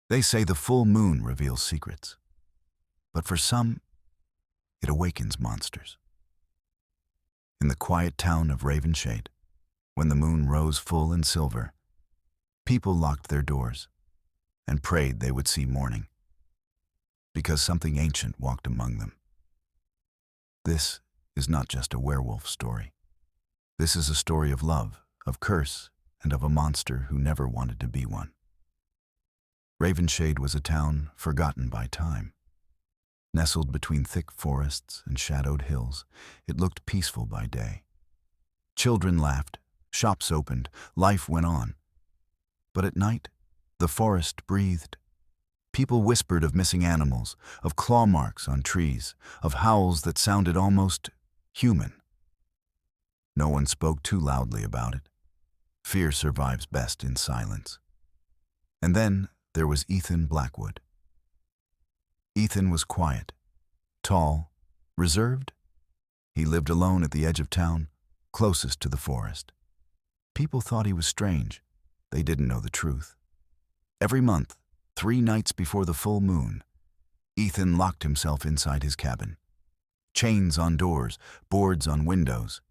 They say the full moon reveals secrets, but for some, it awakens monsters. In the quiet town of Ravenshade, when the moon rose full and silver, people locked their doors and prayed they would see morning, because something ancient walked among them. This is not just a werewolf story. This is a story of love, of curse, and of a monster who never wanted to be one. Ravenshade was a town forgotten by time. Nestled between thick forests and shadowed hills, it looked peaceful by day. Children laughed, shops opened, life went on. But at night, the forest breathed. People whispered of missing animals, of claw marks on trees, of howls that sounded almost human. No one spoke too loudly about it. Fear survives best in silence. And then there was Ethan Blackwood. Ethan was quiet, tall, reserved. He lived alone at the edge of town, closest to the forest. People thought he was strange. They didn't know the truth. Every month, 3 nights before the full moon, Ethan locked himself inside his cabin. Chains on doors, boards on windows.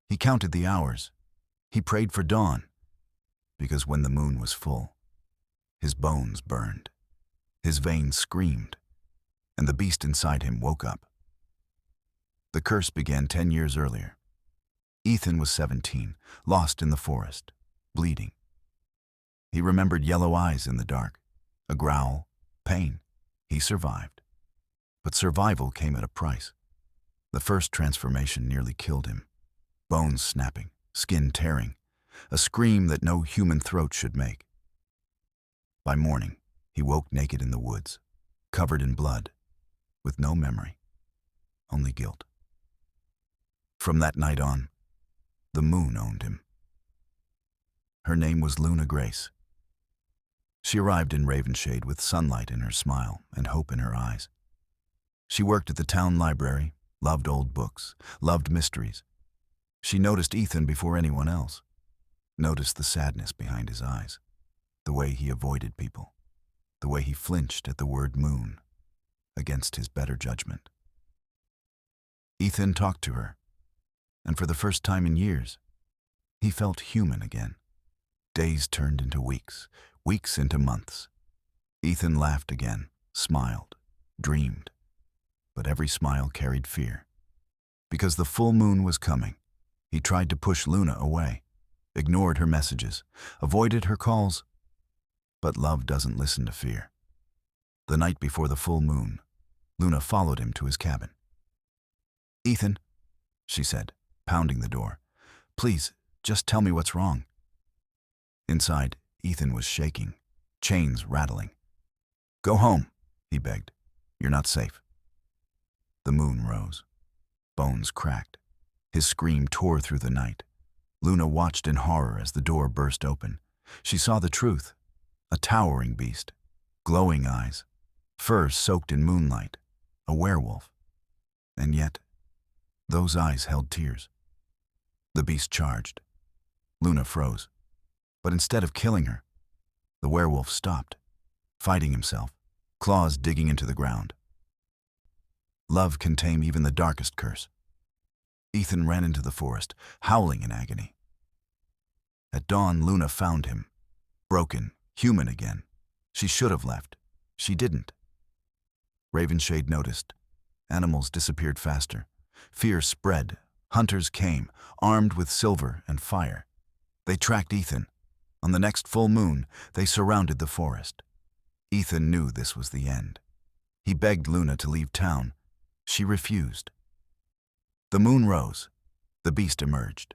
He counted the hours. He prayed for dawn, because when the moon was full, his bones burned, his veins screamed, and the beast inside him woke up. The curse began 10 years earlier. Ethan was 17, lost in the forest, bleeding. He remembered yellow eyes in the dark, a growl, pain. He survived. But survival came at a price. The first transformation nearly killed him. Bones snapping, skin tearing, a scream that no human throat should make. By morning, he woke naked in the woods, covered in blood, with no memory, only guilt. From that night on, the moon owned him. Her name was Luna Grace. She arrived in Ravenshade with sunlight in her smile and hope in her eyes. She worked at the town library, loved old books, loved mysteries. She noticed Ethan before anyone else, noticed the sadness behind his eyes, the way he avoided people, the way he flinched at the word moon, against his better judgment. Ethan talked to her, and for the first time in years, he felt human again. Days turned into weeks, weeks into months. Ethan laughed again, smiled, dreamed, but every smile carried fear. Because the full moon was coming, he tried to push Luna away, ignored her messages, avoided her calls. But love doesn't listen to fear. The night before the full moon, Luna followed him to his cabin. "Ethan," she said, pounding the door, "please, just tell me what's wrong." Inside, Ethan was shaking, chains rattling. "Go home," he begged. "You're not safe." The moon rose. Bones cracked. His scream tore through the night. Luna watched in horror as the door burst open. She saw the truth. A towering beast, glowing eyes, fur soaked in moonlight, a werewolf. And yet, those eyes held tears. The beast charged. Luna froze. But instead of killing her, the werewolf stopped, fighting himself, claws digging into the ground. Love can tame even the darkest curse. Ethan ran into the forest, howling in agony. At dawn, Luna found him, broken, human again. She should have left. She didn't. Ravenshade noticed. Animals disappeared faster. Fear spread. Hunters came, armed with silver and fire. They tracked Ethan. On the next full moon, they surrounded the forest. Ethan knew this was the end. He begged Luna to leave town. She refused. The moon rose. The beast emerged.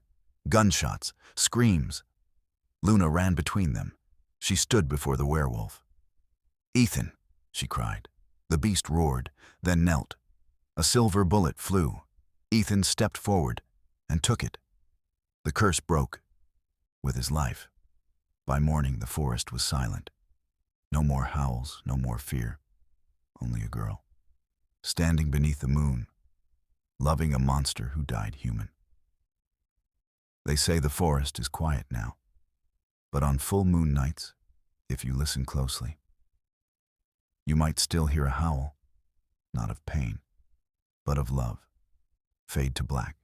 Gunshots, screams. Luna ran between them. She stood before the werewolf. "Ethan," she cried. The beast roared, then knelt. A silver bullet flew. Ethan stepped forward and took it. The curse broke with his life. By morning, the forest was silent. No more howls, no more fear. Only a girl, standing beneath the moon, loving a monster who died human. They say the forest is quiet now, but on full moon nights, if you listen closely, you might still hear a howl, not of pain, but of love, fade to black.